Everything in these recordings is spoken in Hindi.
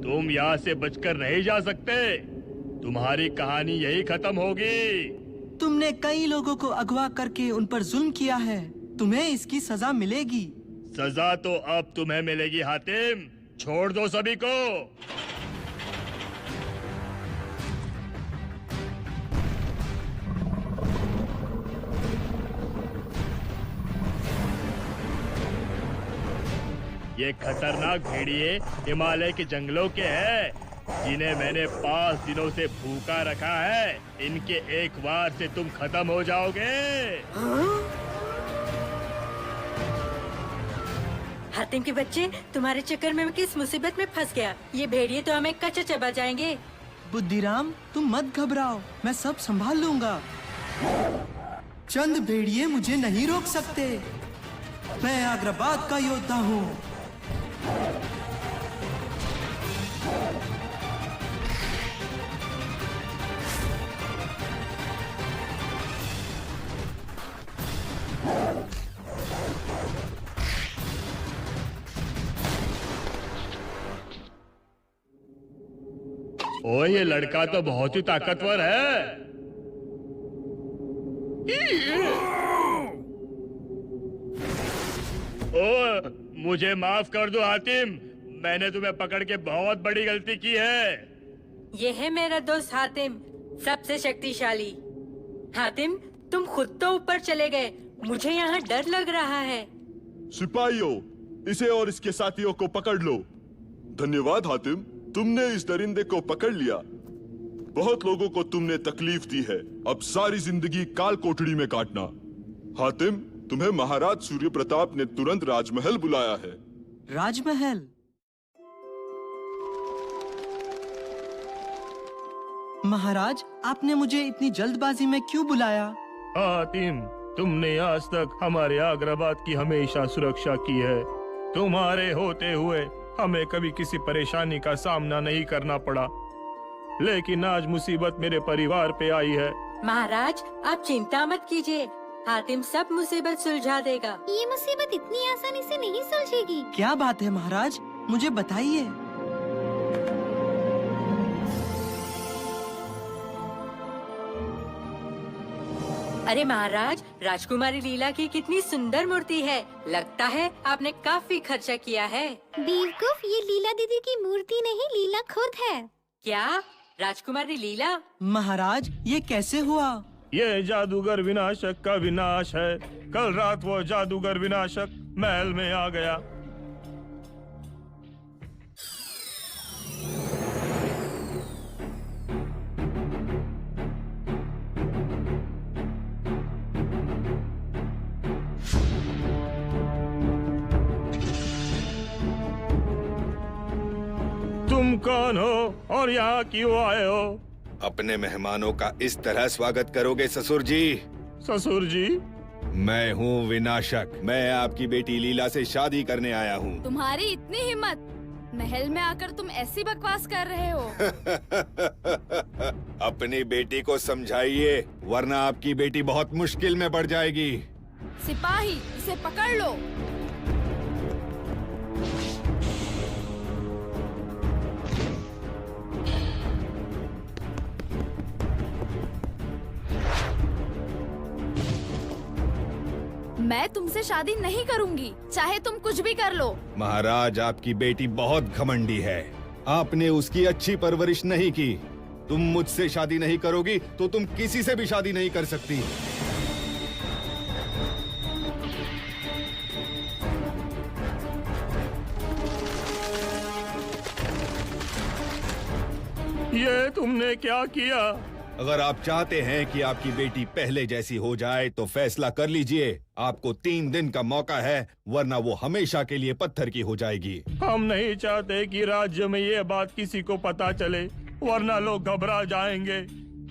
तुम यहाँ से बचकर नहीं जा सकते। तुम्हारी कहानी यही खत्म होगी। तुमने कई लोगों को अगवा करके उन पर जुल्म किया है, तुम्हें इसकी सजा मिलेगी। सजा तो अब तुम्हें मिलेगी हातिम। छोड़ दो सभी को। ये खतरनाक भेड़िए हिमालय के जंगलों के हैं, जिन्हें मैंने 5 दिनों से भूखा रखा है। इनके एक बार से तुम खत्म हो जाओगे। हातिम के बच्चे, तुम्हारे चक्कर में मैं किस मुसीबत में फंस गया। ये भेड़िए तो हमें कच्चा चबा जाएंगे। बुद्धिराम, तुम मत घबराओ, मैं सब संभाल लूंगा। चंद भेड़िए मुझे नहीं रोक सकते। मैं आग्राबाद का योद्धा हूँ। ओ, ये लड़का तो बहुत ही ताकतवर है। ओ, मुझे माफ कर दो हातिम, मैंने तुम्हें पकड़ के बहुत बड़ी गलती की है। ये है मेरा दोस्त हातिम, सबसे शक्तिशाली। हातिम, तुम खुद तो ऊपर चले गए, मुझे यहाँ डर लग रहा है। सिपाहियों, इसे और इसके साथियों को पकड़ लो। धन्यवाद हातिम, तुमने इस दरिंदे को पकड़ लिया। बहुत लोगों को तुमने तकलीफ दी है, अब सारी जिंदगी काल कोठड़ी में काटना। हातिम, तुम्हें महाराज सूर्य प्रताप ने तुरंत राजमहल बुलाया है। राजमहल? महाराज, आपने मुझे इतनी जल्दबाजी में क्यों बुलाया? हातिम, तुमने आज तक हमारे आग्राबाद की हमेशा सुरक्षा की है। तुम्हारे होते हुए हमें कभी किसी परेशानी का सामना नहीं करना पड़ा, लेकिन आज मुसीबत मेरे परिवार पे आई है। महाराज, आप चिंता मत कीजिए, हातिम सब मुसीबत सुलझा देगा। ये मुसीबत इतनी आसानी से नहीं सुलझेगी। क्या बात है महाराज, मुझे बताइए। अरे महाराज, राजकुमारी लीला की कितनी सुंदर मूर्ति है। लगता है आपने काफी खर्चा किया है। बेवकूफ, ये लीला दीदी की मूर्ति नहीं, लीला खुद है। क्या? राजकुमारी लीला? महाराज, ये कैसे हुआ? ये जादूगर विनाशक का विनाश है। कल रात वो जादूगर विनाशक महल में आ गया। तुम कौन हो और यहाँ क्यों आए हो? अपने मेहमानों का इस तरह स्वागत करोगे ससुर जी? ससुर जी? मैं हूँ विनाशक, मैं आपकी बेटी लीला से शादी करने आया हूँ। तुम्हारी इतनी हिम्मत, महल में आकर तुम ऐसी बकवास कर रहे हो। अपनी बेटी को समझाइए, वरना आपकी बेटी बहुत मुश्किल में पड़ जाएगी। सिपाही, इसे पकड़ लो। मैं तुमसे शादी नहीं करूंगी, चाहे तुम कुछ भी कर लो। महाराज, आपकी बेटी बहुत घमंडी है, आपने उसकी अच्छी परवरिश नहीं की। तुम मुझसे शादी नहीं करोगी तो तुम किसी से भी शादी नहीं कर सकती। ये तुमने क्या किया? अगर आप चाहते हैं कि आपकी बेटी पहले जैसी हो जाए तो फैसला कर लीजिए। आपको 3 दिन का मौका है, वरना वो हमेशा के लिए पत्थर की हो जाएगी। हम नहीं चाहते कि राज्य में ये बात किसी को पता चले, वरना लोग घबरा जाएंगे।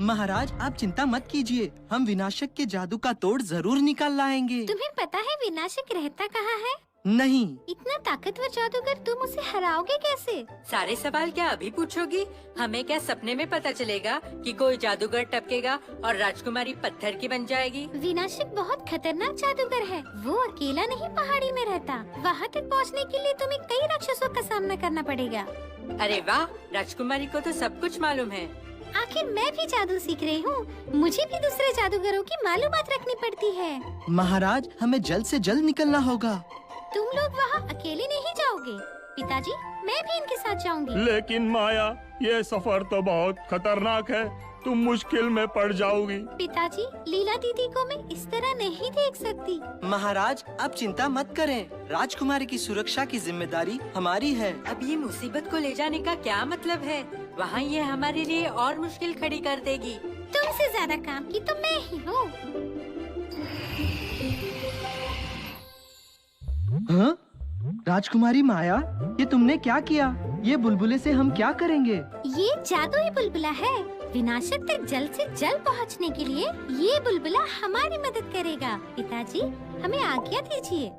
महाराज, आप चिंता मत कीजिए, हम विनाशक के जादू का तोड़ जरूर निकाल लाएंगे। तुम्हें पता है विनाशक रहता कहाँ है? नहीं। इतना ताकतवर जादूगर तुम उसे हराओगे कैसे? सारे सवाल क्या अभी पूछोगी? हमें क्या सपने में पता चलेगा कि कोई जादूगर टपकेगा और राजकुमारी पत्थर की बन जाएगी? विनाशक बहुत खतरनाक जादूगर है। वो अकेला नहीं पहाड़ी में रहता। वहाँ तक पहुँचने के लिए तुम्हें कई राक्षसों का सामना करना पड़ेगा। अरे वाह, राजकुमारी को तो सब कुछ मालूम है। आखिर मैं भी जादू सीख रही हूँ। मुझे भी दूसरे जादूगरों की मालूमात रखनी पड़ती है। महाराज, हमें जल्द से जल्द निकलना होगा। तुम लोग वहाँ अकेले नहीं जाओगे पिताजी, मैं भी इनके साथ जाऊंगी। लेकिन माया, ये सफर तो बहुत खतरनाक है, तुम मुश्किल में पड़ जाओगी। पिताजी, लीला दीदी को मैं इस तरह नहीं देख सकती। महाराज, अब चिंता मत करें। राजकुमारी की सुरक्षा की जिम्मेदारी हमारी है। अब ये मुसीबत को ले जाने का क्या मतलब है? वहाँ ये हमारे लिए और मुश्किल खड़ी कर देगी। तुमसे ज्यादा काम की तो मैं ही हूँ। हाँ? राजकुमारी माया, ये तुमने क्या किया? ये बुलबुले से हम क्या करेंगे? ये जादुई बुलबुला है। विनाशक तक जल्द से जल्द पहुंचने के लिए ये बुलबुला हमारी मदद करेगा। पिताजी, हमें आज्ञा दीजिए।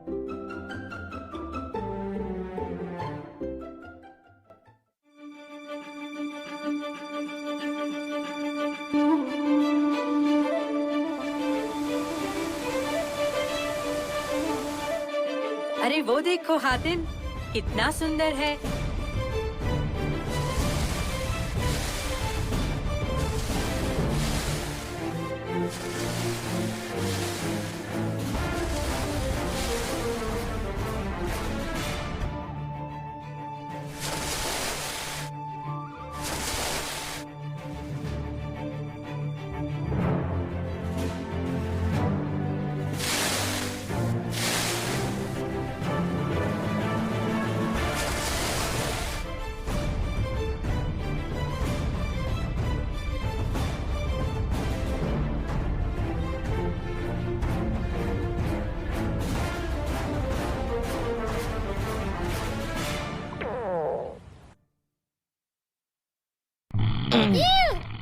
अरे वो देखो हातिम, कितना सुंदर है।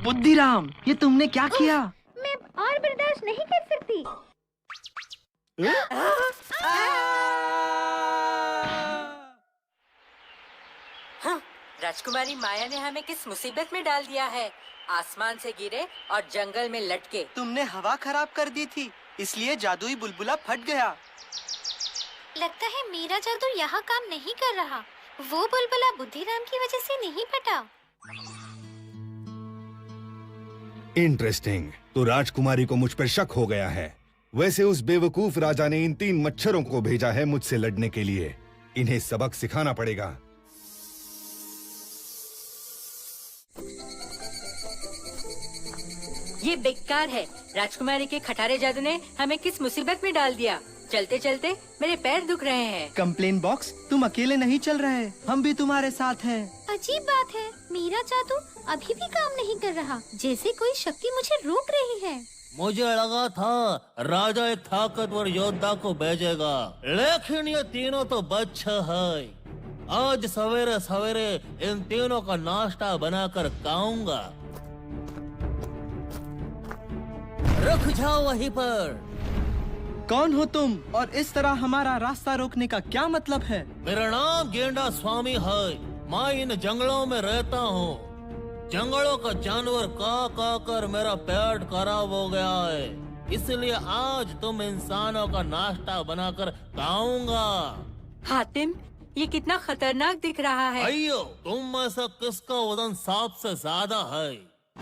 बुद्धिराम, ये तुमने क्या किया? मैं और बर्दाश्त नहीं कर सकती। हाँ, राजकुमारी माया ने हमें किस मुसीबत में डाल दिया है। आसमान से गिरे और जंगल में लटके। तुमने हवा खराब कर दी थी, इसलिए जादुई बुलबुला फट गया। लगता है मेरा जादू यहाँ काम नहीं कर रहा। वो बुलबुला बुद्धिराम की वजह से नहीं फटा। इंटरेस्टिंग। तो राजकुमारी को मुझ पर शक हो गया है। वैसे उस बेवकूफ राजा ने इन 3 मच्छरों को भेजा है मुझसे लड़ने के लिए। इन्हें सबक सिखाना पड़ेगा। ये बेकार है। राजकुमारी के खटारे जादू ने हमें किस मुसीबत में डाल दिया। चलते चलते मेरे पैर दुख रहे हैं। कंप्लेन बॉक्स, तुम अकेले नहीं चल रहे, हम भी तुम्हारे साथ हैं। अजीब बात है, मेरा जादू अभी भी काम नहीं कर रहा। जैसे कोई शक्ति मुझे रोक रही है। मुझे लगा था राजा एक ताकतवर योद्धा को भेजेगा, लेकिन ये तीनों तो बच्चे हैं। आज सवेरे सवेरे इन तीनों का नाश्ता बनाकर खाऊंगा। रुक जाओ वहीं पर। कौन हो तुम और इस तरह हमारा रास्ता रोकने का क्या मतलब है? मेरा नाम गेंडा स्वामी है। मैं इन जंगलों में रहता हूँ। जंगलों का जानवर का कर मेरा पेट खराब हो गया है, इसलिए आज तुम इंसानों का नाश्ता बनाकर खाऊंगा। हातिम, ये कितना खतरनाक दिख रहा है। अयो, तुम में से किसका वजन सबसे ज्यादा है?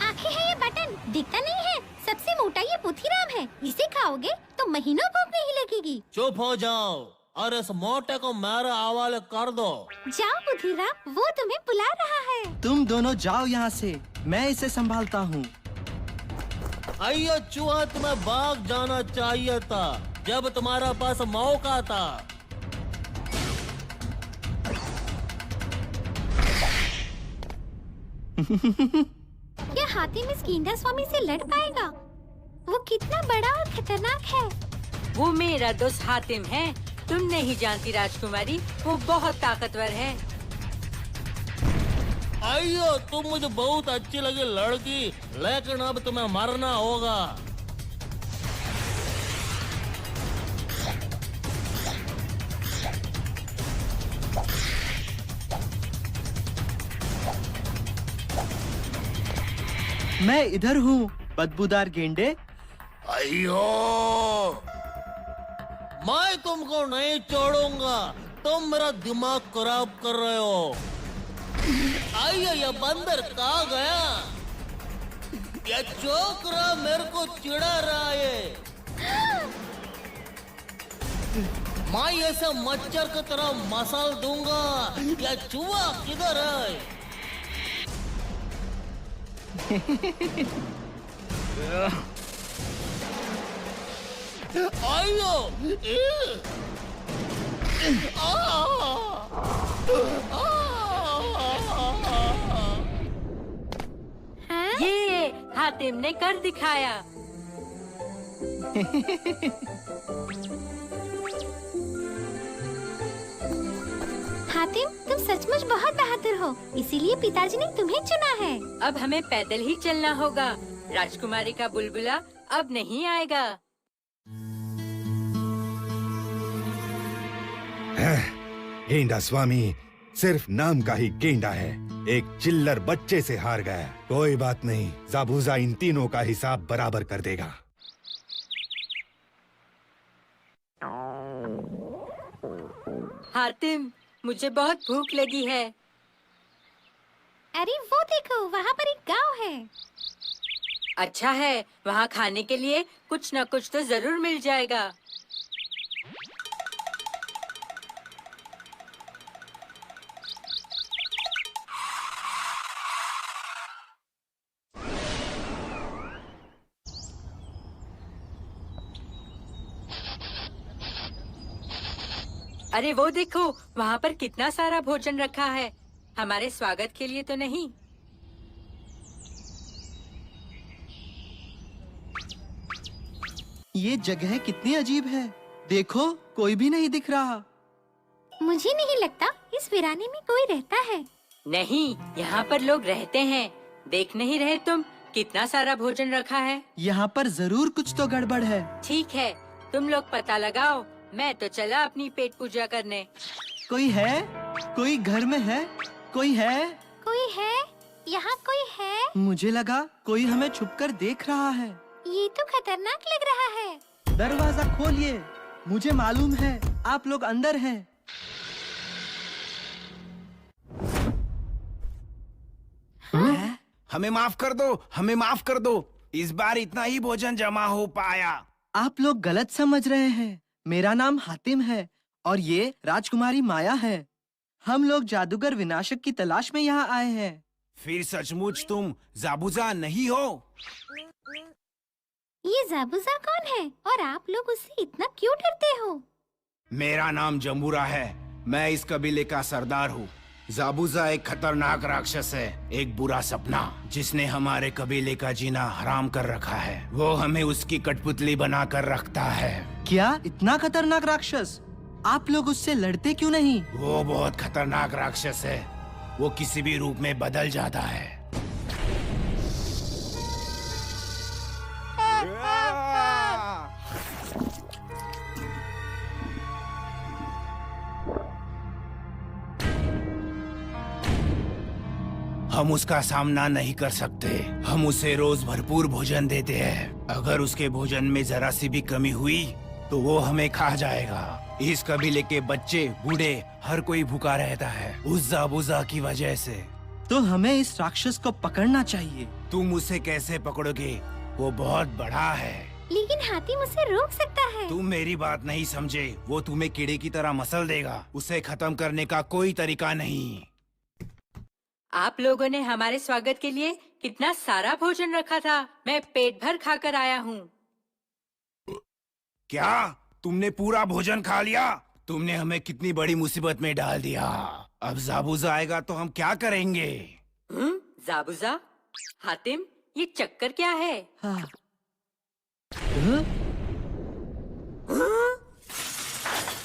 आखिर है ये बटन, दिखता नहीं है। सबसे मोटा ये बुद्धिराम है। इसे खाओगे तो महीनों भूख नहीं लगेगी। चुप हो जाओ और इस मोटे को मेरे हवाले कर दो। जाओ बुद्धिराम, वो तुम्हें बुला रहा है। तुम दोनों जाओ यहाँ से, मैं इसे संभालता हूँ। अयो चूहा, तुम्हें भाग जाना चाहिए था जब तुम्हारा पास मौका था। क्या हातिम इस गेंडा स्वामी से लड़ पाएगा? वो कितना बड़ा और खतरनाक है। वो मेरा दोस्त हातिम है। तुम नहीं जानती राजकुमारी, वो बहुत ताकतवर है। अयो, तुम मुझे बहुत अच्छी लगी लड़की, लेकिन अब तुम्हें मरना होगा। मैं इधर हूँ बदबूदार गेंडे। अयो, मैं तुमको नहीं छोड़ूंगा। तुम मेरा दिमाग खराब कर रहे हो। आइए, ये बंदर कहाँ गया? ये छोकरा मेरे को चिढ़ा रहा है। मैं ऐसे मच्छर की तरह मसल दूंगा। ये चूहा किधर है? आइयो, ये हातिम ने कर दिखाया। हातिम, तुम सचमुच बहुत बहादुर हो, इसीलिए पिताजी ने तुम्हें चुना है। अब हमें पैदल ही चलना होगा। राजकुमारी का बुलबुला अब नहीं आएगा। गेंडा स्वामी सिर्फ नाम का ही गेंडा है, एक चिल्लर बच्चे से हार गया। कोई बात नहीं, ज़ाबूज़ा इन तीनों का हिसाब बराबर कर देगा। हातिम, मुझे बहुत भूख लगी है। अरे वो देखो, वहाँ पर एक गांव है। अच्छा है, वहाँ खाने के लिए कुछ न कुछ तो जरूर मिल जाएगा। अरे वो देखो, वहाँ पर कितना सारा भोजन रखा है। हमारे स्वागत के लिए तो नहीं। ये जगह कितनी अजीब है। देखो, कोई भी नहीं दिख रहा। मुझे नहीं लगता इस वीराने में कोई रहता है। नहीं, यहाँ पर लोग रहते हैं। देख नहीं रहे तुम, कितना सारा भोजन रखा है। यहाँ पर जरूर कुछ तो गड़बड़ है। ठीक है, तुम लोग पता लगाओ। मैं तो चला अपनी पेट पूजा करने। कोई है? कोई घर में है? कोई है? कोई है? यहाँ कोई है? मुझे लगा कोई हमें छुपकर देख रहा है। ये तो खतरनाक लग रहा है। दरवाजा खोलिए, मुझे मालूम है आप लोग अंदर हैं। हमें माफ कर दो, हमें माफ कर दो। इस बार इतना ही भोजन जमा हो पाया। आप लोग गलत समझ रहे हैं। मेरा नाम हातिम है और ये राजकुमारी माया है। हम लोग जादूगर विनाशक की तलाश में यहाँ आए हैं। फिर सचमुच तुम ज़ाबूज़ा नहीं हो? ये ज़ाबूज़ा कौन है और आप लोग उससे इतना क्यों डरते हो? मेरा नाम जम्बूरा है। मैं इस कबीले का सरदार हूँ। ज़ाबूज़ा एक खतरनाक राक्षस है, एक बुरा सपना जिसने हमारे कबीले का जीना हराम कर रखा है। वो हमें उसकी कठपुतली बना कर रखता है। क्या इतना खतरनाक राक्षस? आप लोग उससे लड़ते क्यों नहीं? वो बहुत खतरनाक राक्षस है। वो किसी भी रूप में बदल जाता है। हम उसका सामना नहीं कर सकते। हम उसे रोज भरपूर भोजन देते हैं। अगर उसके भोजन में जरा सी भी कमी हुई तो वो हमें खा जाएगा। इस कबीले के बच्चे, बूढ़े, हर कोई भूखा रहता है उस ज़ाबूज़ा की वजह से। तो हमें इस राक्षस को पकड़ना चाहिए। तुम उसे कैसे पकड़ोगे? वो बहुत बड़ा है। लेकिन हातिम उसे रोक सकता है। तुम मेरी बात नहीं समझे। वो तुम्हें कीड़े की तरह मसल देगा। उसे खत्म करने का कोई तरीका नहीं। आप लोगों ने हमारे स्वागत के लिए कितना सारा भोजन रखा था। मैं पेट भर खाकर आया हूँ। क्या तुमने पूरा भोजन खा लिया? तुमने हमें कितनी बड़ी मुसीबत में डाल दिया। अब ज़ाबूज़ा आएगा तो हम क्या करेंगे? ज़ाबूज़ा? हातिम, ये चक्कर क्या है? हाँ।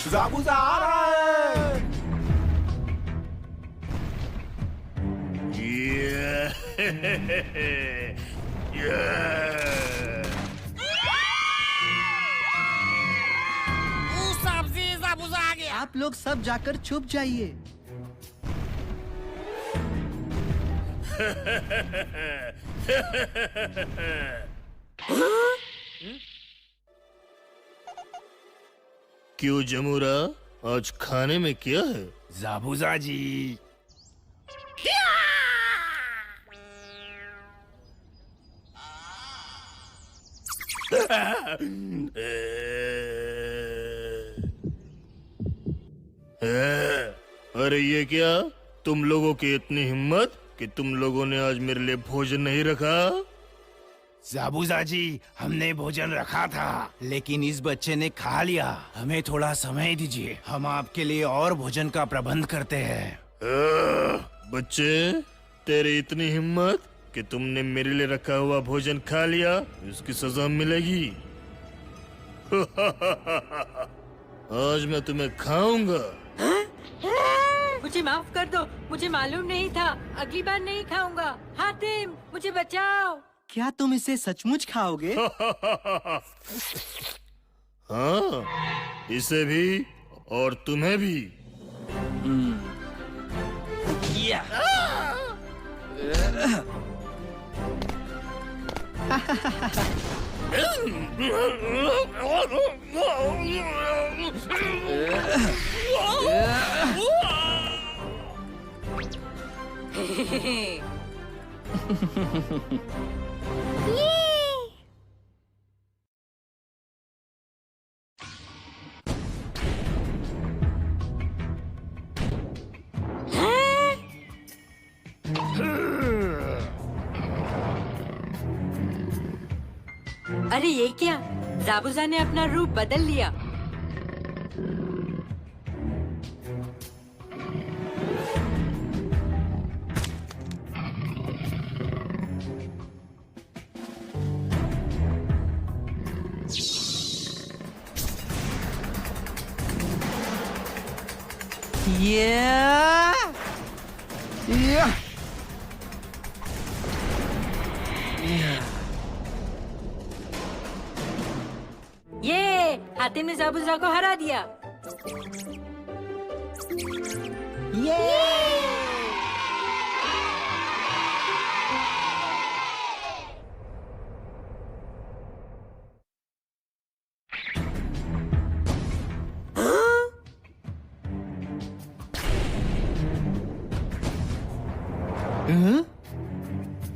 ज़ाबूज़ा आ रहा है। आप लोग सब जाकर छुप जाइए। क्यों जमूरा, आज खाने में क्या है? जाबूजा जी। अरे ये क्या, तुम लोगों की इतनी हिम्मत कि तुम लोगों ने आज मेरे लिए भोजन नहीं रखा? जाबूजा जी, हमने भोजन रखा था, लेकिन इस बच्चे ने खा लिया। हमें थोड़ा समय दीजिए, हम आपके लिए और भोजन का प्रबंध करते हैं। बच्चे, तेरी इतनी हिम्मत कि तुमने मेरे लिए रखा हुआ भोजन खा लिया, इसकी सजा मिलेगी। आज मैं तुम्हें खाऊंगा। मुझे माफ कर दो, मुझे मालूम नहीं था। अगली बार नहीं खाऊंगा। हातिम, मुझे बचाओ। क्या तुम इसे सचमुच खाओगे? हाँ, इसे भी और तुम्हें भी। अरे ये क्या, जाबूजा ने अपना रूप बदल लिया। ये हातिम ने जाबूजा को हरा दिया।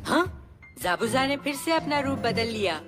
हाँ, जाबूजा ने फिर से अपना रूप बदल लिया।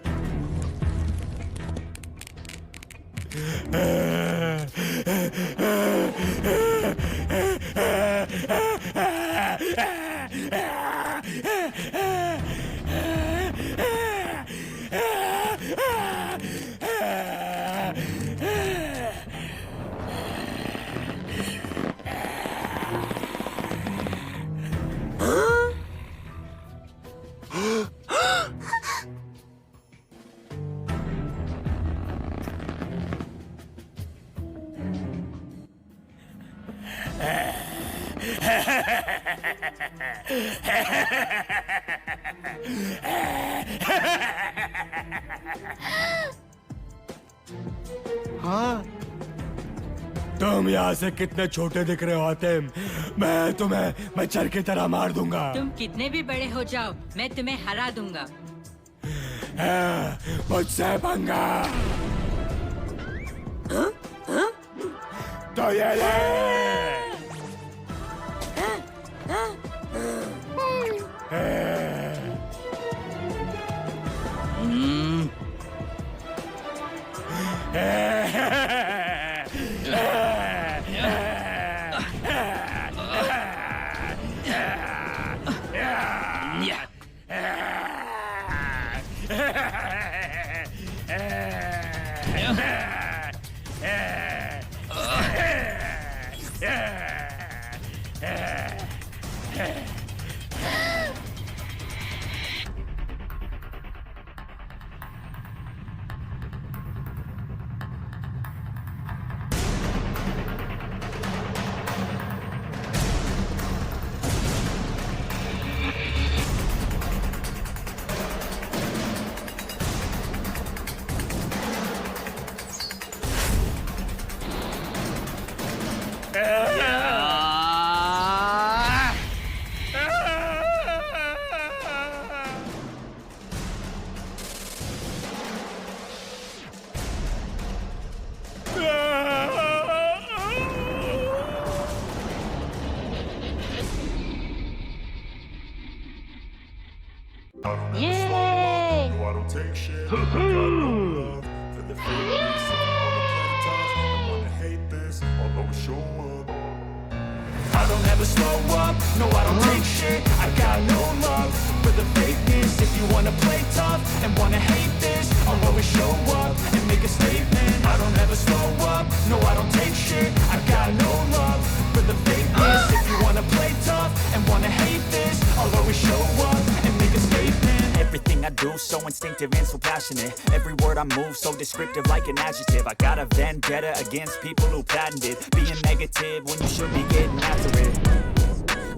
हाँ, तुम यहाँ से कितने छोटे दिख रहे हो हातिम। मैं तुम्हें मच्छर की तरह मार दूंगा। तुम कितने भी बड़े हो जाओ, मैं तुम्हें हरा दूंगा। मुझसे पंगा। तो ये ले। I don't ever slow up, no I don't take shit. I got no love for the fakeness. If you wanna play tough and wanna hate this, I'll always show up and make a statement. I don't ever slow up, no I don't take shit. I got no love for the fakeness. If you wanna play tough and wanna hate this, I'll always show up and make a statement. Everything I do so instinctive and so passionate. Every word I move so descriptive like an adjective. I got a vendetta against people who patented being negative when you should be getting after it.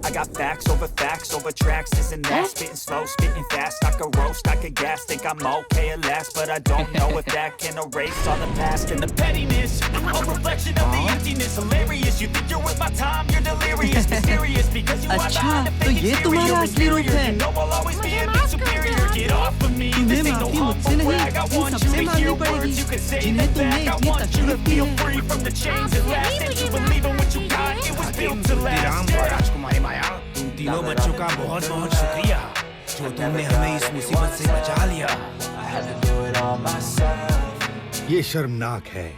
I got facts over tracks, this and that. Spitting slow, spitting fast. I could roast, I could gas. Think I'm okay at last, but I don't know if that can erase all the past and the pettiness. A reflection of the emptiness. Hilarious, you think you're worth my time, you're delirious. Mysterious because you are behind the तो fake ये तुम्हारा असली रूप exterior. है। You know I'll always be a bit superior. Get off of me, तुम्हें this ain't no माफी मुझसे humble नहीं, brag. I in want you सबसे to मांगनी hear पड़ेगी, words, you can say जिन्हें them तुमने back. I इतनी want you to तकलीफ दी feel है। free from the chains that last. And you believe in what you got, it was built to last. Ram राजकुमारी माया, तुम तीनों बच्चों का बहुत बहुत शुक्रिया जो तुमने हमें इस मुसीबत से बचा लिया। ये शर्मनाक है।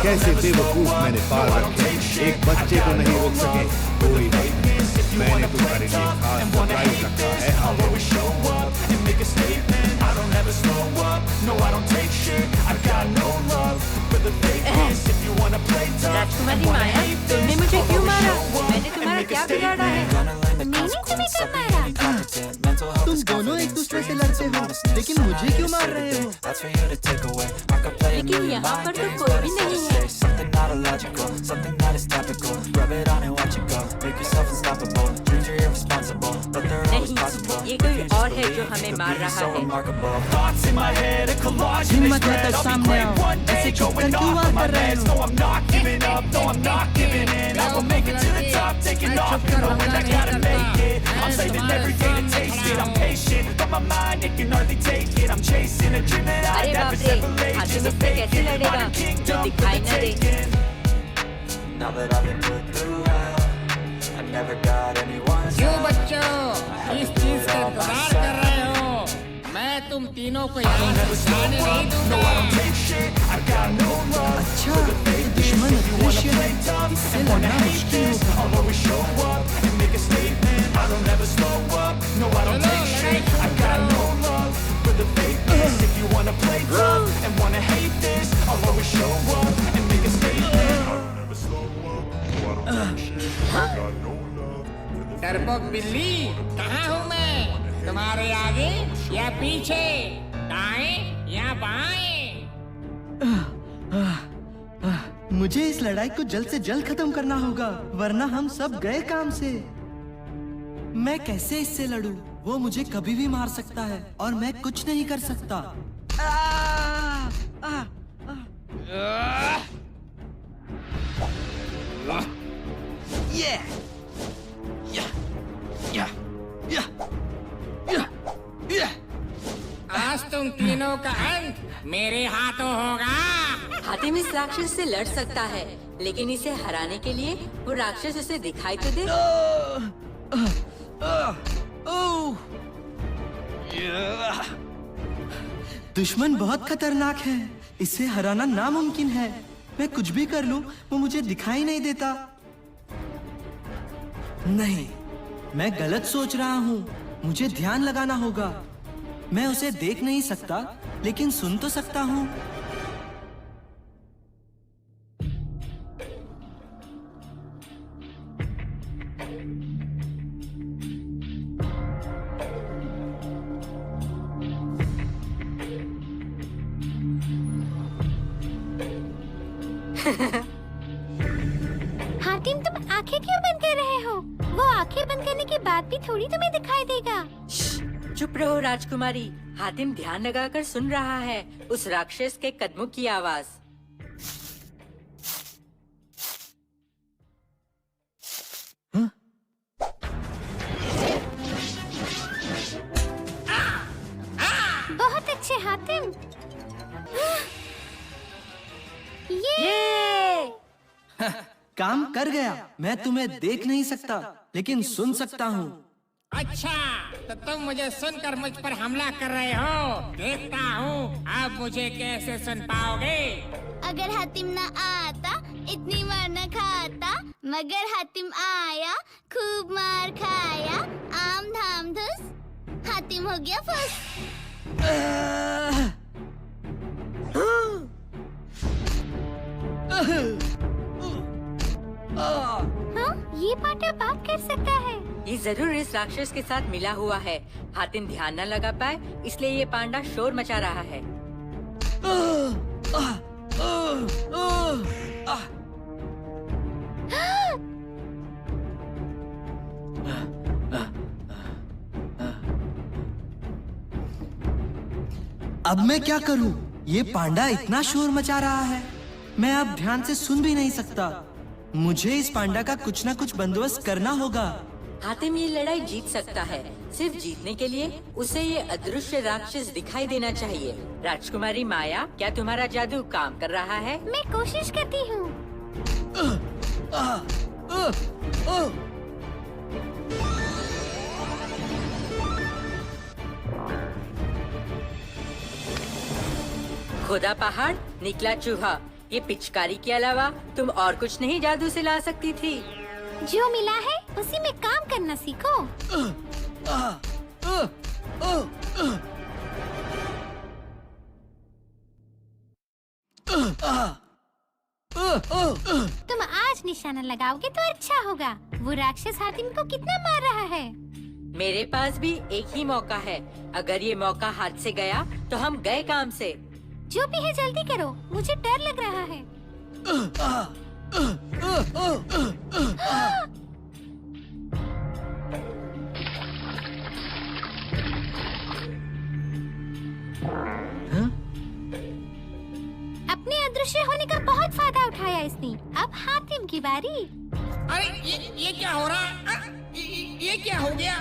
कैसे बेवकूफ मैंने पाल रखे, एक बच्चे को नहीं रोक सके। कोई बात नहीं, मैंने तुम्हारे लिए खास सरप्राइज रखा है। राजकुमारी माया, तुमने मुझे क्यों मारा? मैंने तुम्हारा क्या बिगाड़ा है? मैंने तुम्हें कब मारा? तुम दोनों एक दूसरे से लड़ते हो, लेकिन मुझे क्यों मार रहे हो? लेकिन यहाँ पर तो कोई भी नहीं है। नहीं, ये कोई और है जो हमें मार रहा है। हिम्मत है तो सामने आओ, ऐसे चुपकर क्यों वार कर रहे हो? अरे बाप रे, हाथी मुझसे कैसे लड़ेगा? जो दिखाई न दे। क्यों बच्चों इस चीज का इंतजार कर रहे हो? मैं तुम तीनों को यहाँ जाने नहीं दूंगा। अच्छा, ये दुश्मन अदृश्य है, इससे लड़ना मुश्किल होगा। डरपोक बिल्ली, कहाँ हूँ मैं? तुम्हारे आगे या पीछे, दाएं या बाएं? मुझे इस लड़ाई को जल्द से जल्द खत्म करना होगा, वरना हम सब गए काम से। मैं कैसे इससे लड़ूं? वो मुझे कभी भी मार सकता है और मैं कुछ नहीं कर सकता। आज तुम तीनों का अंत मेरे हाथों होगा। हातिम इस राक्षस से लड़ सकता है, लेकिन इसे हराने के लिए वो राक्षस उसे दिखाई तो दे। दुश्मन बहुत खतरनाक है, इसे हराना नामुमकिन है। मैं कुछ भी कर लूं, वो मुझे दिखाई नहीं देता। नहीं, मैं गलत सोच रहा हूँ। मुझे ध्यान लगाना होगा। मैं उसे देख नहीं सकता, लेकिन सुन तो सकता हूँ। हातिम, तुम आंखें क्यों बंद कर रहे हो? वो आंखें बंद करने के बाद भी थोड़ी तुम्हें दिखाई देगा। चुप रहो राजकुमारी। हातिम ध्यान लगाकर सुन रहा है उस राक्षस के कदमों की आवाज। बहुत अच्छे हातिम। ये काम कर गया। मैं तुम्हें देख नहीं सकता, लेकिन सुन सकता हूँ। अच्छा, तो तुम मुझे सुनकर मुझ पर हमला कर रहे हो। देखता हूँ आप मुझे कैसे सुन पाओगे। अगर हातिम ना आता इतनी मार न खाता, मगर हातिम आया खूब मार खाया, आम धाम धुस हातिम हो गया फुस। हाँ, ये पांडा बात कर सकता है। ये जरूर इस राक्षस के साथ मिला हुआ है। हातिम ध्यान न लगा पाए, इसलिए ये पांडा शोर मचा रहा है। अब मैं क्या करूं? ये पांडा इतना शोर मचा रहा है, मैं अब ध्यान से सुन भी नहीं सकता। मुझे इस पांडा का कुछ न कुछ बंदोबस्त करना होगा। हातिम ये लड़ाई जीत सकता है। सिर्फ जीतने के लिए उसे ये अदृश्य राक्षस दिखाई देना चाहिए। राजकुमारी माया, क्या तुम्हारा जादू काम कर रहा है? मैं कोशिश करती हूँ। खुदा पहाड़, निकला चूहा, ये पिचकारी के अलावा तुम और कुछ नहीं जादू से ला सकती थी। जो मिला है उसी में काम करना सीखो। तुम आज निशाना लगाओगे तो अच्छा होगा। वो राक्षस हातिम को कितना मार रहा है। मेरे पास भी एक ही मौका है। अगर ये मौका हाथ से गया तो हम गए काम से। जो भी है जल्दी करो, मुझे डर लग रहा है। अपने अदृश्य होने का बहुत फायदा उठाया इसने। अब हातिम की बारी। अरे ये क्या हो रहा है? ये क्या हो गया?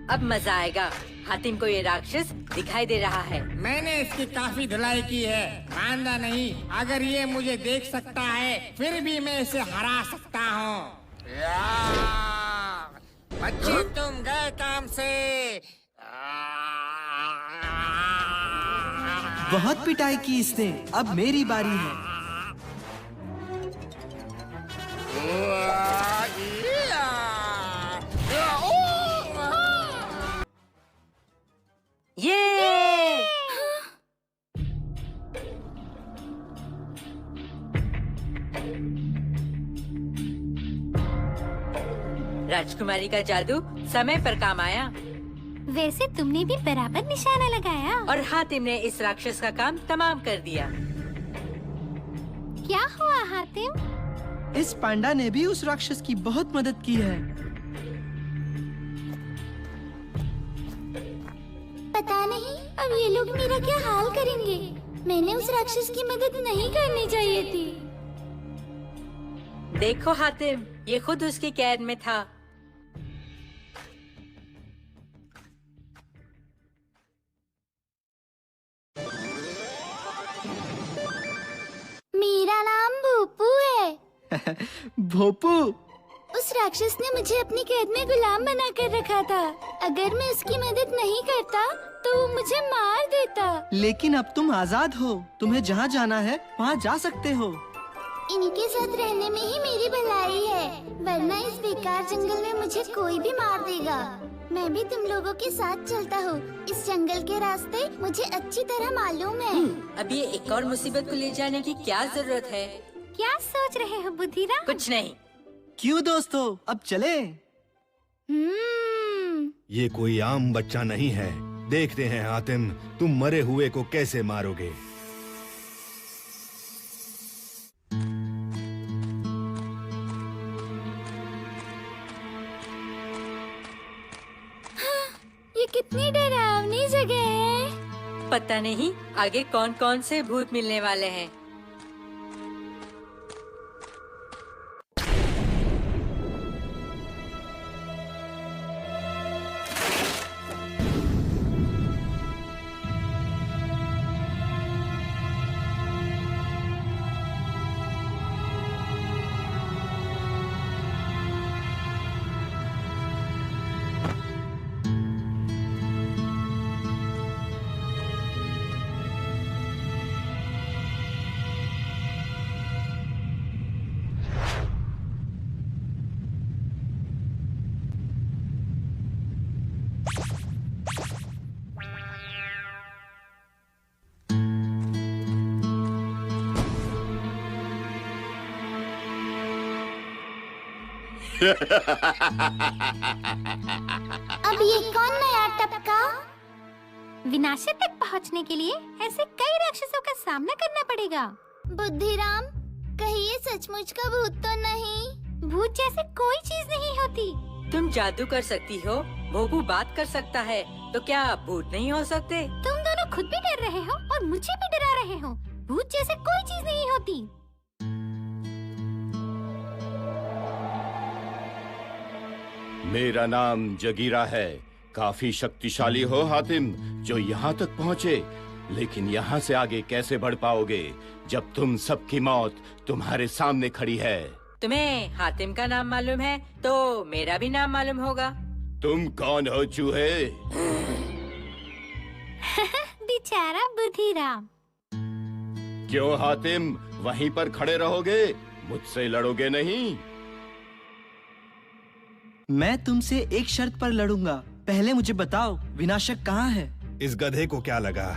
अब मजा आएगा। हातिम को ये राक्षस दिखाई दे रहा है। मैंने इसकी काफी धुलाई की है, मानता नहीं। अगर ये मुझे देख सकता है फिर भी मैं इसे हरा सकता हूँ। बच्चे तुम गए काम से। बहुत पिटाई की इसने, अब मेरी बारी है। ये राजकुमारी का जादू समय पर काम आया। वैसे तुमने भी बराबर निशाना लगाया। और हातिम ने इस राक्षस का काम तमाम कर दिया। क्या हुआ हातिम? इस पांडा ने भी उस राक्षस की बहुत मदद की है। पता नहीं अब ये लोग मेरा क्या हाल करेंगे। मैंने उस राक्षस की मदद नहीं करनी चाहिए थी। देखो हातिम, ये खुद उसकी कैद में था। मेरा नाम भोपू है। भोपू, उस राक्षस ने मुझे अपनी कैद में गुलाम बना कर रखा था। अगर मैं उसकी मदद नहीं करता तो वो मुझे मार देता। लेकिन अब तुम आजाद हो, तुम्हें जहाँ जाना है वहाँ जा सकते हो। इनके साथ रहने में ही मेरी भलाई है, वरना इस बेकार जंगल में मुझे कोई भी मार देगा। मैं भी तुम लोगों के साथ चलता हूँ। इस जंगल के रास्ते मुझे अच्छी तरह मालूम है। अब ये एक और मुसीबत को ले जाने की क्या जरूरत है? क्या सोच रहे हो बुद्धिराम? कुछ नहीं। क्यों दोस्तों, अब चले। ये कोई आम बच्चा नहीं है। देखते हैं हातिम, तुम मरे हुए को कैसे मारोगे। ये कितनी डरावनी जगह है। पता नहीं आगे कौन कौन से भूत मिलने वाले हैं। अब ये कौन नया टपका? विनाशक तक पहुंचने के लिए ऐसे कई राक्षसों का सामना करना पड़ेगा। बुद्धिराम, कहीं ये सचमुच का भूत तो नहीं? भूत जैसे कोई चीज नहीं होती। तुम जादू कर सकती हो, भोगू बात कर सकता है, तो क्या भूत नहीं हो सकते? तुम दोनों खुद भी डर रहे हो और मुझे भी डरा रहे हो। भूत जैसे कोई चीज नहीं होती। मेरा नाम जगीरा है। काफी शक्तिशाली हो हातिम, जो यहाँ तक पहुँचे, लेकिन यहाँ से आगे कैसे बढ़ पाओगे जब तुम सबकी मौत तुम्हारे सामने खड़ी है? तुम्हें हातिम का नाम मालूम है तो मेरा भी नाम मालूम होगा। तुम कौन हो चूहे? बेचारा बुद्धिराम। क्यों हातिम, वहीं पर खड़े रहोगे? मुझसे लड़ोगे नहीं? मैं तुमसे एक शर्त पर लड़ूंगा। पहले मुझे बताओ, विनाशक कहाँ है? इस गधे को क्या लगा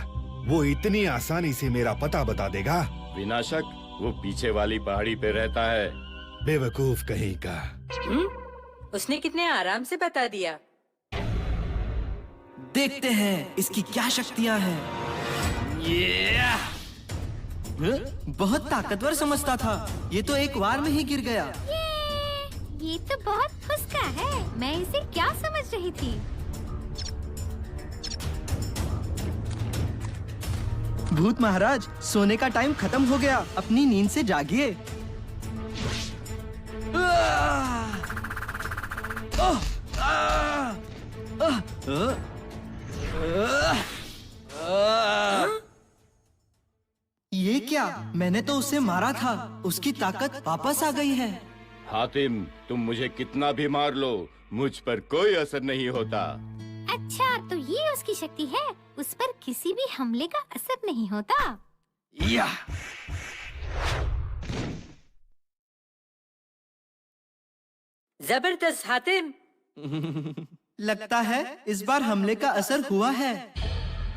वो इतनी आसानी से मेरा पता बता देगा? विनाशक वो पीछे वाली पहाड़ी पे रहता है। बेवकूफ कहीं का। उसने कितने आराम से बता दिया। देखते हैं इसकी क्या शक्तियाँ हैं। बहुत ताकतवर समझता था, ये तो एक बार में ही गिर गया। ये तो बहुत फुसका है। मैं इसे क्या समझ रही थी? भूत महाराज, सोने का टाइम खत्म हो गया, अपनी नींद से जागिए। ये क्या? मैंने तो उसे मारा था, उसकी ताकत वापस आ गई है। हातिम, तुम मुझे कितना भी मार लो, मुझ पर कोई असर नहीं होता। अच्छा, तो ये उसकी शक्ति है, उस पर किसी भी हमले का असर नहीं होता। या जबरदस्त हातिम। लगता है इस बार हमले का असर हुआ है।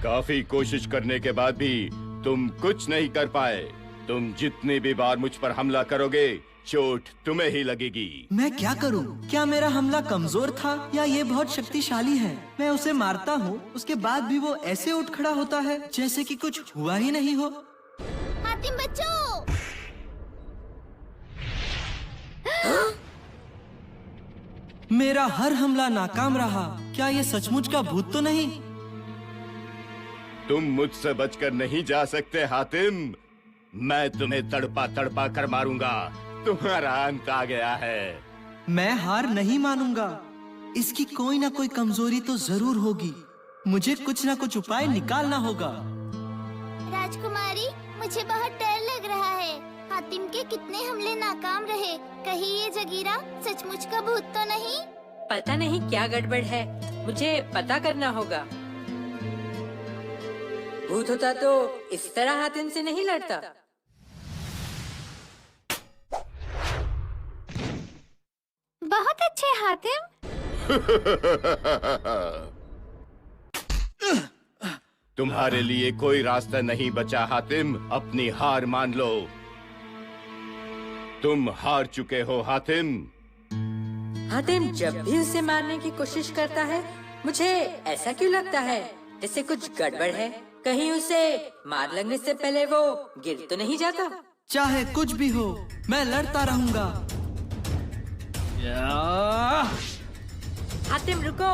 काफी कोशिश करने के बाद भी तुम कुछ नहीं कर पाए। तुम जितनी भी बार मुझ पर हमला करोगे, चोट तुम्हें ही लगेगी। मैं क्या करूं? क्या मेरा हमला कमजोर था या ये बहुत शक्तिशाली है? मैं उसे मारता हूँ, उसके बाद भी वो ऐसे उठ खड़ा होता है जैसे कि कुछ हुआ ही नहीं हो। हातिम बच्चों! मेरा हर हमला नाकाम रहा। क्या ये सचमुच का भूत तो नहीं? तुम मुझसे बचकर नहीं जा सकते हातिम। मैं तुम्हें तड़पा तड़पा कर मारूंगा। तुम्हारा अंत आ गया है। मैं हार नहीं मानूंगा। इसकी कोई ना कोई कमजोरी तो जरूर होगी। मुझे कुछ ना कुछ उपाय निकालना होगा। राजकुमारी, मुझे बहुत डर लग रहा है। हातिम के कितने हमले नाकाम रहे। कहीं ये जगीरा सचमुच का भूत तो नहीं? पता नहीं क्या गड़बड़ है, मुझे पता करना होगा। भूत होता तो इस तरह हातिम से नहीं लड़ता। बहुत अच्छे हातिम। तुम्हारे लिए कोई रास्ता नहीं बचा हातिम, अपनी हार मान लो। तुम हार चुके हो हातिम। हातिम जब भी उसे मारने की कोशिश करता है, मुझे ऐसा क्यों लगता है जैसे कुछ गड़बड़ है। कहीं उसे मार लगने से पहले वो गिर तो नहीं जाता। चाहे कुछ भी हो, मैं लड़ता रहूंगा। हातिम रुको।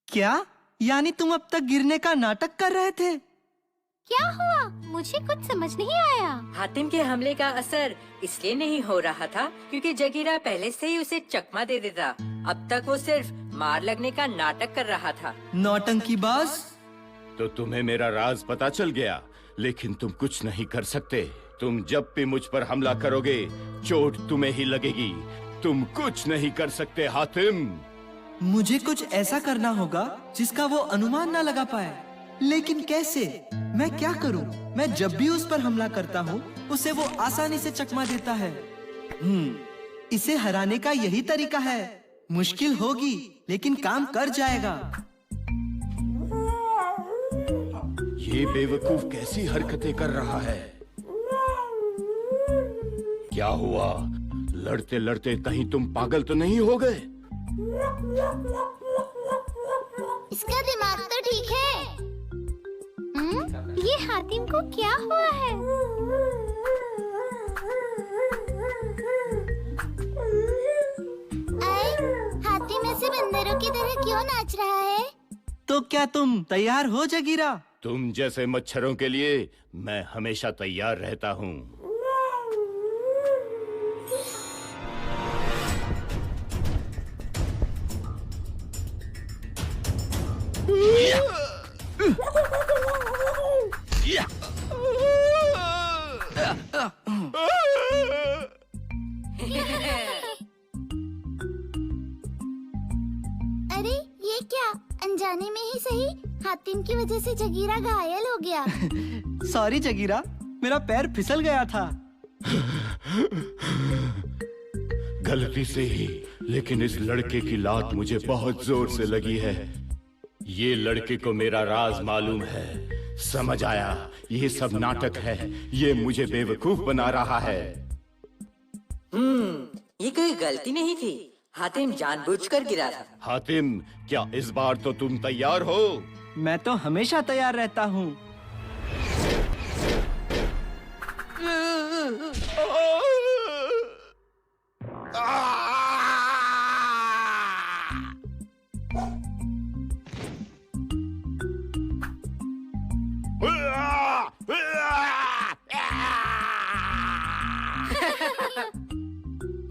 क्या? यानी तुम अब तक गिरने का नाटक कर रहे थे? क्या हुआ? मुझे कुछ समझ नहीं आया। हातिम के हमले का असर इसलिए नहीं हो रहा था क्योंकि जगीरा पहले से ही उसे चकमा दे देता। अब तक वो सिर्फ मार लगने का नाटक कर रहा था। नौटंकीबाज! तो तुम्हें मेरा राज पता चल गया, लेकिन तुम कुछ नहीं कर सकते। तुम जब भी मुझ पर हमला करोगे, चोट तुम्हें ही लगेगी। तुम कुछ नहीं कर सकते हातिम। मुझे कुछ ऐसा करना होगा जिसका वो अनुमान ना लगा पाए। लेकिन कैसे? मैं क्या करूं? मैं जब भी उस पर हमला करता हूं, उसे वो आसानी से चकमा देता है। इसे हराने का यही तरीका है। मुश्किल होगी लेकिन काम कर जाएगा। ये बेवकूफ कैसी हरकतें कर रहा है? क्या हुआ? लड़ते लड़ते कहीं तुम पागल तो नहीं हो गए? इसका दिमाग तो ठीक है। ये हातिम को क्या हुआ है? आए, हातिम ऐसे बंदरों की तरह क्यों नाच रहा है? तो क्या तुम तैयार हो जगीरा? तुम जैसे मच्छरों के लिए मैं हमेशा तैयार रहता हूँ। अरे ये क्या, अनजाने में ही सही हातिम की वजह से जगीरा घायल हो गया। सॉरी जगीरा, मेरा पैर फिसल गया था। गलती से ही, लेकिन इस लड़के की लात मुझे बहुत जोर से लगी है। ये लड़के को मेरा राज मालूम है। समझ आया, ये सब नाटक है। ये मुझे बेवकूफ बना रहा है। ये कोई गलती नहीं थी। हातिम जानबूझकर गिरा था। हातिम, क्या इस बार तो तुम तैयार हो? मैं तो हमेशा तैयार रहता हूँ।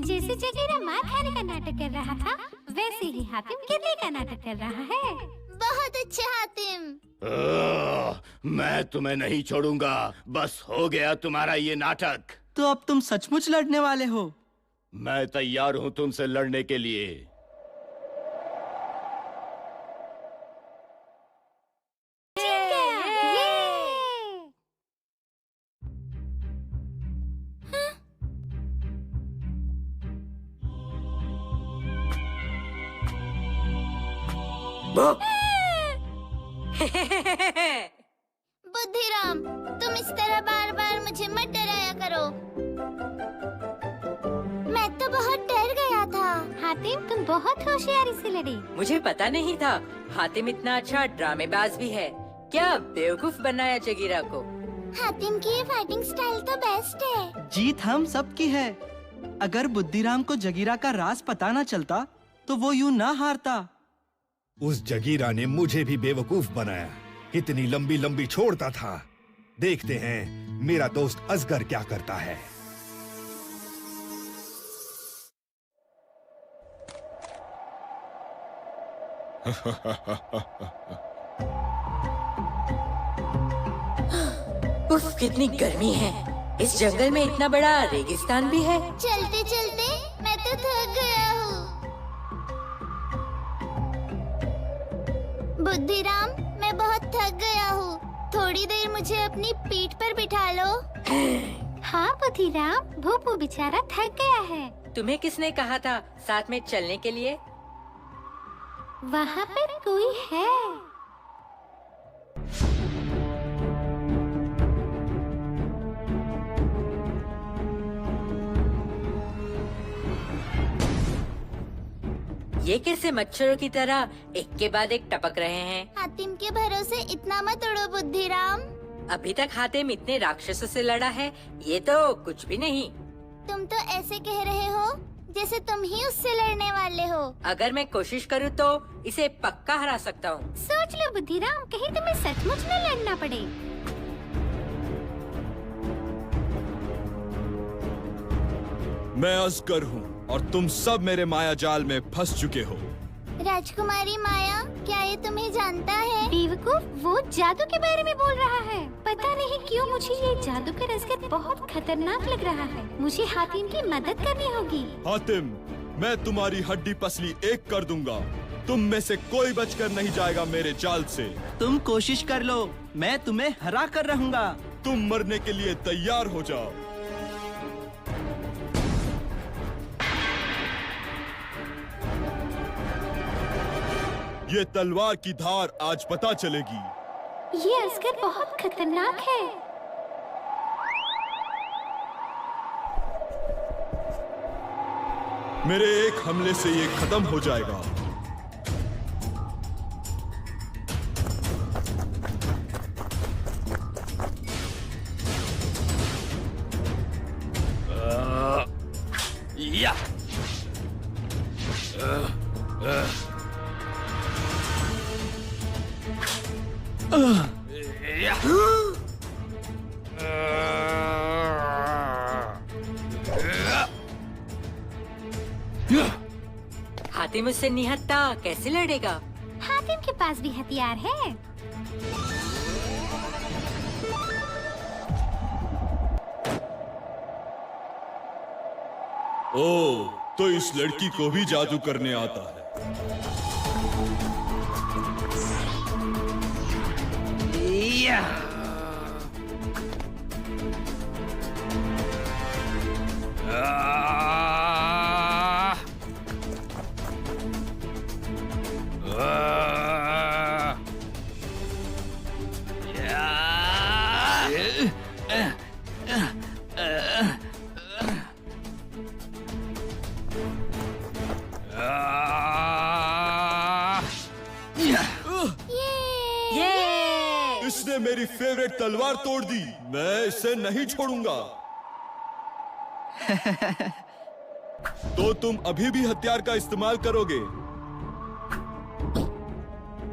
जैसे जगीरा मार खाने का नाटक कर रहा था, वैसे ही हातिम गिरने का नाटक कर रहा है। बहुत अच्छे हातिम। मैं तुम्हें नहीं छोड़ूंगा। बस हो गया तुम्हारा ये नाटक। तो अब तुम सचमुच लड़ने वाले हो? मैं तैयार हूँ तुमसे लड़ने के लिए। बुद्धिराम, तुम इस तरह बार बार मुझे मत डराया करो। मैं तो बहुत डर गया था। हातिम, तुम बहुत होशियारी से लड़ी। मुझे पता नहीं था हातिम इतना अच्छा ड्रामेबाज भी है। क्या बेवकूफ बनाया जगीरा को। हातिम की ये फाइटिंग स्टाइल तो बेस्ट है। जीत हम सब की है। अगर बुद्धिराम को जगीरा का राज पता न चलता तो वो यूं ना हारता। उस जगीरा ने मुझे भी बेवकूफ बनाया। कितनी लंबी लंबी छोड़ता था। देखते हैं मेरा दोस्त असगर क्या करता है। उफ, कितनी गर्मी है। इस जंगल में इतना बड़ा रेगिस्तान भी है। चलते चलते मैं तो थक गया हूँ। बुद्धिराम, मैं बहुत थक गया हूँ। थोड़ी देर मुझे अपनी पीठ पर बिठा लो। हाँ बुद्धिराम, भूपू बेचारा थक गया है। तुम्हें किसने कहा था साथ में चलने के लिए? वहाँ पर कोई है। ये कैसे मच्छरों की तरह एक के बाद एक टपक रहे हैं? हातिम के भरोसे इतना मत उड़ो बुद्धिराम। अभी तक हातिम इतने राक्षसों से लड़ा है, ये तो कुछ भी नहीं। तुम तो ऐसे कह रहे हो जैसे तुम ही उससे लड़ने वाले हो। अगर मैं कोशिश करूँ तो इसे पक्का हरा सकता हूँ। सोच लो बुद्धिराम, कहीं तुम्हें सचमुच न लड़ना पड़े। मैं असगर हूँ और तुम सब मेरे माया जाल में फंस चुके हो। राजकुमारी माया, क्या ये तुम्हें जानता है? बेवकूफ, वो जादू के बारे में बोल रहा है। पता नहीं क्यों मुझे ये जादूगर असगर बहुत खतरनाक लग रहा है। मुझे हातिम की मदद करनी होगी। हातिम, मैं तुम्हारी हड्डी पसली एक कर दूंगा। तुम में से कोई बचकर नहीं जाएगा मेरे जाल से। तुम कोशिश कर लो, मैं तुम्हें हरा कर रहूंगा। तुम मरने के लिए तैयार हो जाओ। ये तलवार की धार आज पता चलेगी। ये असगर बहुत खतरनाक है। मेरे एक हमले से ये खत्म हो जाएगा। या हातिम उससे निहत्था कैसे लड़ेगा? हातिम के पास भी हथियार है। ओह, तो इस लड़की को भी जादू करने आता है। या इसने मेरी फेवरेट तलवार तोड़ दी। मैं इसे नहीं छोड़ूंगा। तो तुम अभी भी हथियार का इस्तेमाल करोगे?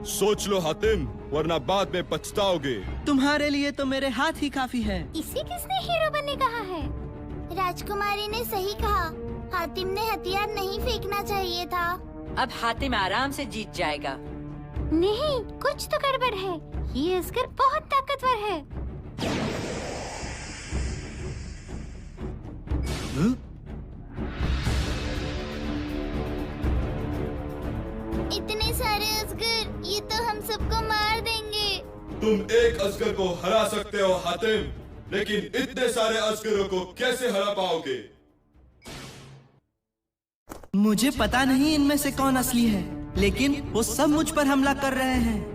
सोच लो हातिम, वरना बाद में पछताओगे। तुम्हारे लिए तो मेरे हाथ ही काफी है। इसे किसने हीरो बनने कहा है? राजकुमारी ने सही कहा। हातिम ने हथियार नहीं फेंकना चाहिए था। अब हातिम आराम से जीत जाएगा। नहीं, कुछ तो गड़बड़ है। ये असगर बहुत ताकतवर है। इतने सारे असगर, ये तो हम सबको मार देंगे। तुम एक असगर को हरा सकते हो हातिम, लेकिन इतने सारे असगरों को कैसे हरा पाओगे? मुझे पता नहीं इनमें से कौन असली है, लेकिन वो सब मुझ पर हमला कर रहे हैं।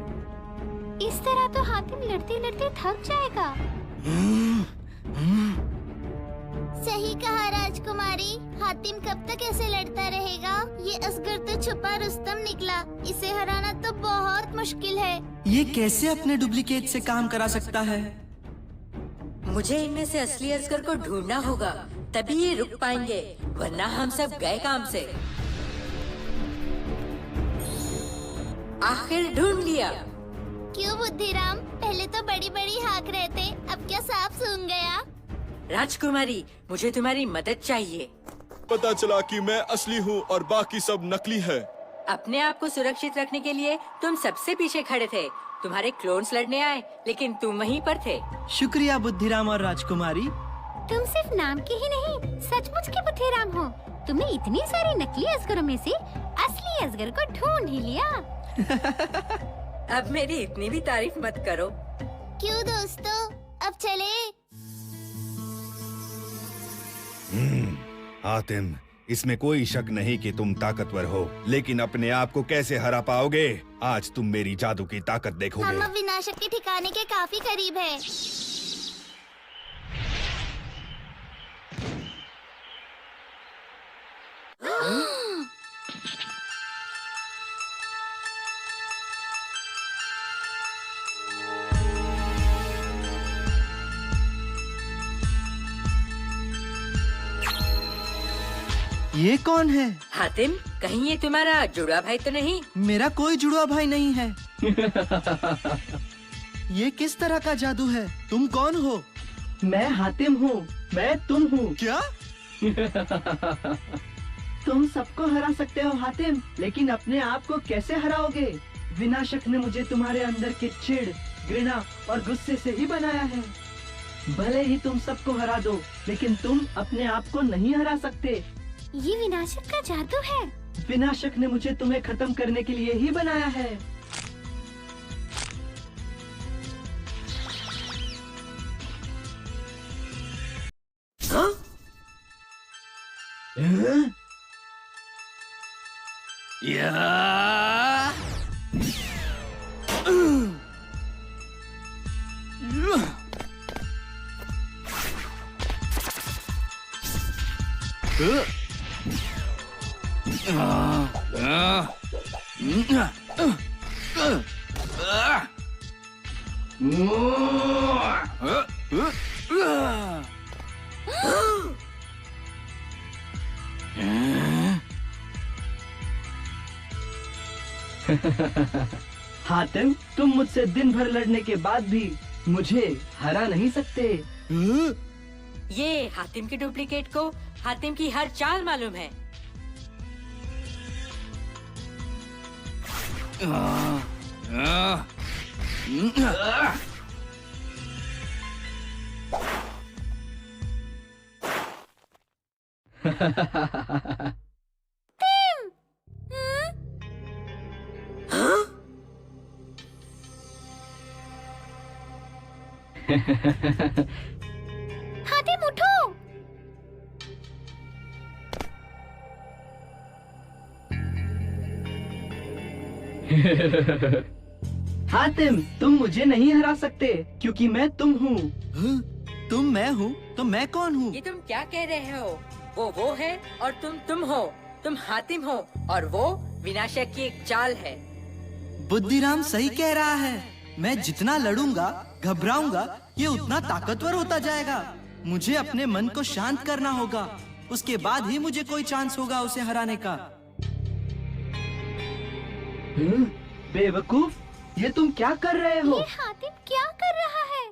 इस तरह तो हातिम लड़ते लड़ते थक जाएगा। सही कहा राजकुमारी। हातिम कब तक ऐसे लड़ता रहेगा? ये असगर तो छुपा रुस्तम निकला। इसे हराना तो बहुत मुश्किल है। ये कैसे अपने डुप्लीकेट से काम करा सकता है? मुझे इनमें से असली असगर को ढूंढना होगा, तभी ये रुक पाएंगे, वरना हम सब गए काम से। आखिर ढूंढ लिया। क्यों बुद्धिराम? पहले तो बड़ी बड़ी हाँक रहे थे, अब क्या साफ सूंघ गया? राजकुमारी, मुझे तुम्हारी मदद चाहिए। पता चला कि मैं असली हूँ और बाकी सब नकली है। अपने आप को सुरक्षित रखने के लिए तुम सबसे पीछे खड़े थे। तुम्हारे क्लोन्स लड़ने आए, लेकिन तुम वहीं पर थे। शुक्रिया बुद्धिराम और राजकुमारी। तुम सिर्फ नाम के ही नहीं, सचमुच के बुद्धिराम हो। तुमने इतनी सारी नकली असगरों में से असली असगर को ढूंढ ही लिया। अब मेरी इतनी भी तारीफ मत करो। क्यों दोस्तों, अब चले? हातिम, इसमें कोई शक नहीं कि तुम ताकतवर हो, लेकिन अपने आप को कैसे हरा पाओगे? आज तुम मेरी जादू की ताकत देखोगे। हम अब विनाशक के ठिकाने के काफी करीब है। ये कौन है? हातिम, कहीं ये तुम्हारा जुड़वा भाई तो नहीं? मेरा कोई जुड़वा भाई नहीं है। ये किस तरह का जादू है? तुम कौन हो? मैं हातिम हूँ। मैं तुम हूँ। क्या? तुम सबको हरा सकते हो हातिम, लेकिन अपने आप को कैसे हराओगे? विनाशक ने मुझे तुम्हारे अंदर के चिढ़, घृणा और गुस्से से ही बनाया है। भले ही तुम सबको हरा दो, लेकिन तुम अपने आप को नहीं हरा सकते। ये विनाशक का जादू है। विनाशक ने मुझे तुम्हें खत्म करने के लिए ही बनाया है। हाँ? हातिम, तुम मुझसे दिन भर लड़ने के बाद भी मुझे हरा नहीं सकते। ये हातिम के डुप्लीकेट को हातिम की हर चाल मालूम है। हातिम उठो। हातिम, तुम मुझे नहीं हरा सकते क्योंकि मैं तुम हूँ। तुम मैं हूँ तो मैं कौन हूँ? ये तुम क्या कह रहे हो? वो है और तुम हो। तुम हातिम हो और वो विनाशक की एक चाल है। बुद्धिराम सही कह रहा है। मैं जितना लड़ूंगा, घबराऊंगा, ये उतना ताकतवर होता जाएगा। मुझे अपने मन को शांत करना होगा, उसके बाद ही मुझे कोई चांस होगा उसे हराने का। बेवकूफ, ये तुम क्या कर रहे हो? ये हातिम क्या कर रहा है?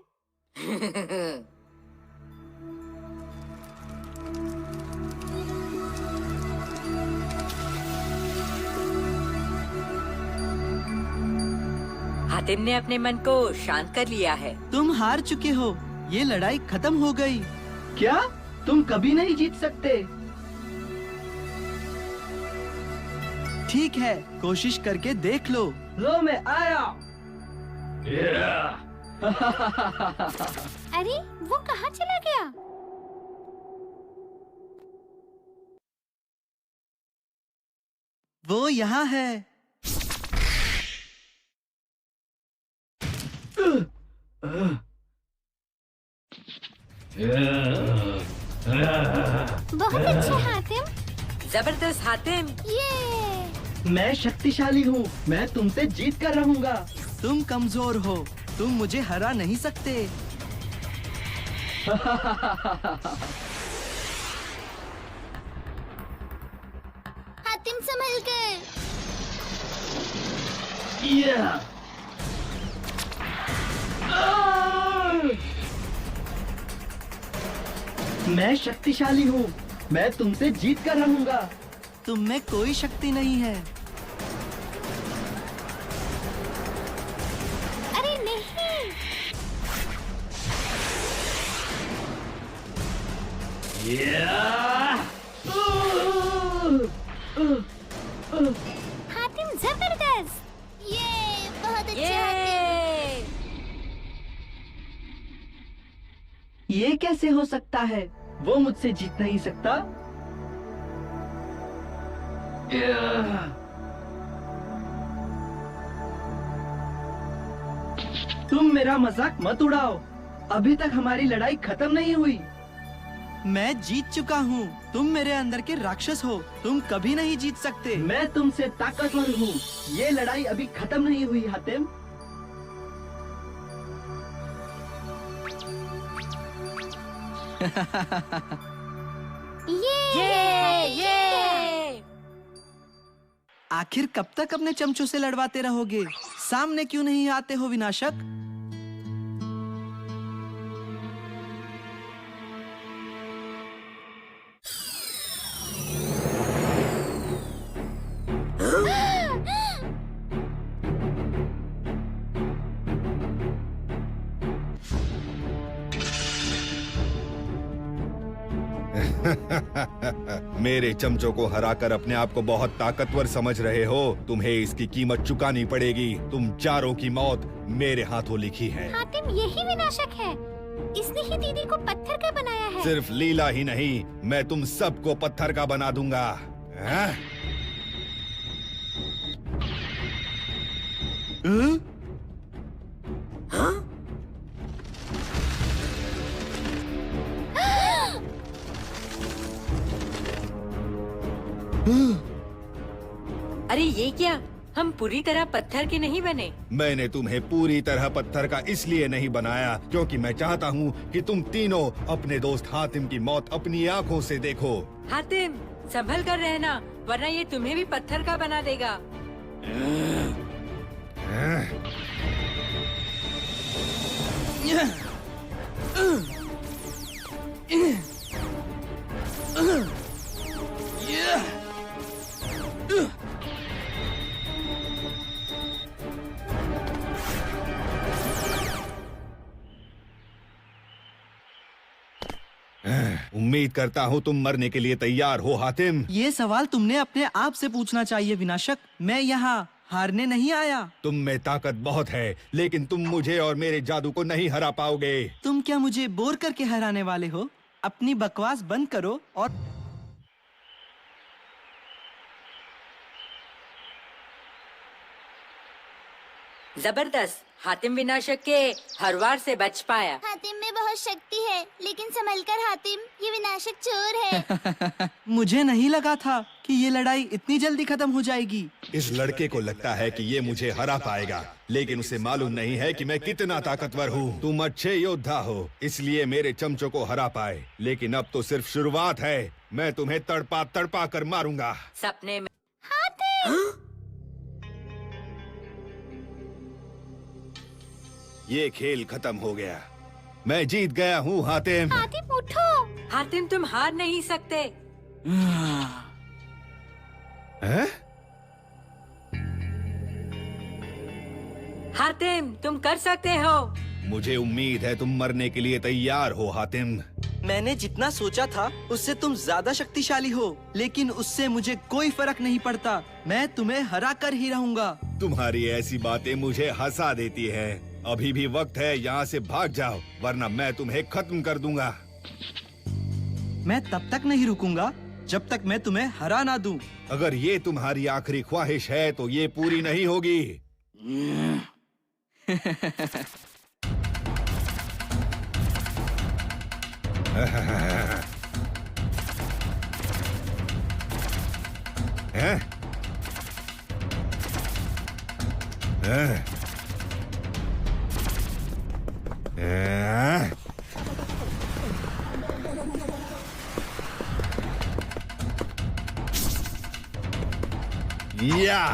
हातिम ने अपने मन को शांत कर लिया है। तुम हार चुके हो, ये लड़ाई खत्म हो गई। क्या? तुम कभी नहीं जीत सकते। ठीक है, कोशिश करके देख लो। लो, मैं आया। अरे वो कहाँ चला गया? वो यहाँ है। बहुत अच्छे हातिम। जबरदस्त हातिम। ये मैं शक्तिशाली हूँ, मैं तुमसे जीत कर रहूंगा। तुम कमजोर हो, तुम मुझे हरा नहीं सकते। हातिम संभल कर। मैं शक्तिशाली हूँ, मैं तुमसे जीत कर रहूंगा। तुम में कोई शक्ति नहीं है। अरे नहीं। हातिम जबरदस्त। ये बहुत अच्छा ये ये कैसे हो सकता है? वो मुझसे जीत नहीं सकता। तुम मेरा मजाक मत उड़ाओ, अभी तक हमारी लड़ाई खत्म नहीं हुई। मैं जीत चुका हूँ, तुम मेरे अंदर के राक्षस हो, तुम कभी नहीं जीत सकते। मैं तुमसे ताकतवर हूँ, ये लड़ाई अभी खत्म नहीं हुई हातिम। ये आखिर कब तक अपने चमचों से लड़वाते रहोगे? सामने क्यों नहीं आते हो विनाशक? मेरे चमचों को हराकर अपने आप को बहुत ताकतवर समझ रहे हो? तुम्हें इसकी कीमत चुकानी पड़ेगी। तुम चारों की मौत मेरे हाथों लिखी है। हातिम यही विनाशक है, इसने ही दीदी को पत्थर का बनाया है। सिर्फ लीला ही नहीं, मैं तुम सबको पत्थर का बना दूंगा। हाँ? अरे ये क्या? हम पूरी तरह पत्थर के नहीं बने। मैंने तुम्हें पूरी तरह पत्थर का इसलिए नहीं बनाया क्योंकि मैं चाहता हूँ कि तुम तीनों अपने दोस्त हातिम की मौत अपनी आंखों से देखो। हातिम, संभल कर रहना, वरना ये तुम्हें भी पत्थर का बना देगा। उम्मीद करता हूँ तुम मरने के लिए तैयार हो हातिम। ये सवाल तुमने अपने आप से पूछना चाहिए विनाशक। मैं यहाँ हारने नहीं आया। तुम में ताकत बहुत है, लेकिन तुम मुझे और मेरे जादू को नहीं हरा पाओगे। तुम क्या मुझे बोर करके हराने वाले हो? अपनी बकवास बंद करो और जबरदस्त, हातिम विनाशक के हर वार से बच पाया। हातिम में बहुत शक्ति है, लेकिन संभल कर हातिम, ये विनाशक चोर है। मुझे नहीं लगा था कि ये लड़ाई इतनी जल्दी खत्म हो जाएगी। इस लड़के को लगता है कि ये मुझे हरा पाएगा, लेकिन उसे मालूम नहीं है कि मैं कितना ताकतवर हूँ। तुम अच्छे योद्धा हो, इसलिए मेरे चमचों को हरा पाए, लेकिन अब तो सिर्फ शुरुआत है। मैं तुम्हें तड़पा तड़पा कर मारूंगा। सपने में। हातिम! ये खेल खत्म हो गया। मैं जीत गया हूँ हातिम। हातिम उठो। हातिम, तुम हार नहीं सकते। हैं? हातिम, तुम कर सकते हो। मुझे उम्मीद है तुम मरने के लिए तैयार हो हातिम। मैंने जितना सोचा था उससे तुम ज्यादा शक्तिशाली हो, लेकिन उससे मुझे कोई फर्क नहीं पड़ता। मैं तुम्हें हरा कर ही रहूंगा। तुम्हारी ऐसी बातें मुझे हंसा देती है। अभी भी वक्त है, यहाँ से भाग जाओ, वरना मैं तुम्हें खत्म कर दूंगा। मैं तब तक नहीं रुकूंगा जब तक मैं तुम्हें हरा ना दूं। अगर ये तुम्हारी आखिरी ख्वाहिश है तो ये पूरी नहीं होगी। हैं? या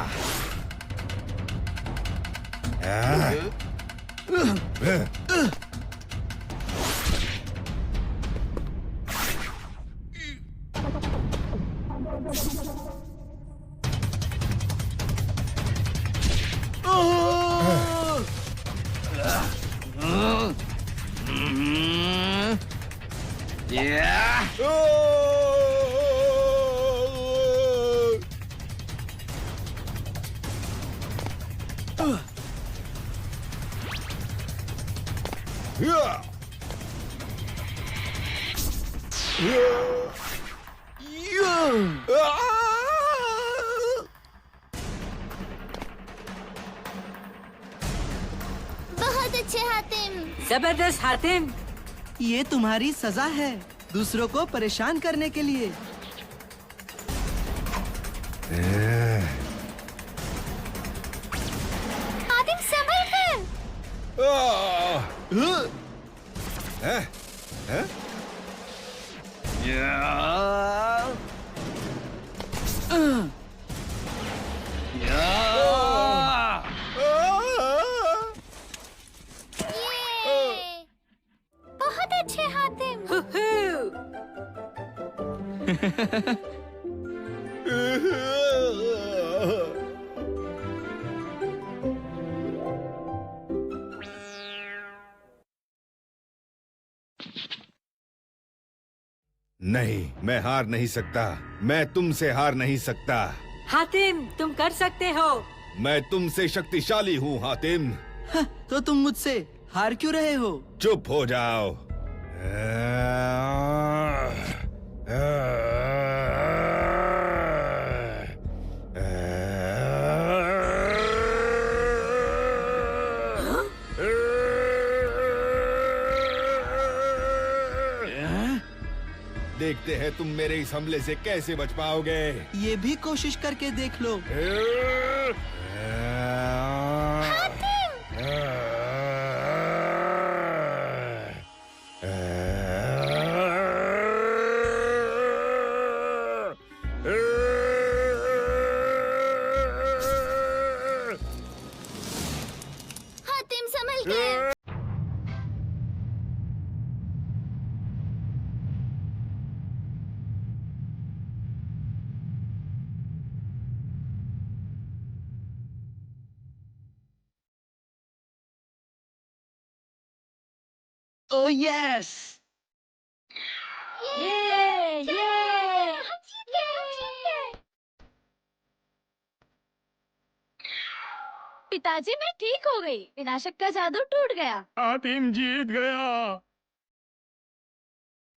बहुत अच्छे हातिम। जबरदस्त हातिम। ये तुम्हारी सजा है दूसरों को परेशान करने के लिए। हातिम संभल कर। बहुत अच्छे हातिम। नहीं, मैं हार नहीं सकता। मैं तुमसे हार नहीं सकता। हातिम, तुम कर सकते हो। मैं तुमसे शक्तिशाली हूँ हातिम। तो तुम मुझसे हार क्यों रहे हो? चुप हो जाओ। देखते हैं तुम मेरे इस हमले से कैसे बच पाओगे। ये भी कोशिश करके देख लो। ठीक है। Oh yes. पिताजी मैं ठीक हो गई, विनाशक का जादू टूट गया। हातिम जीत गया।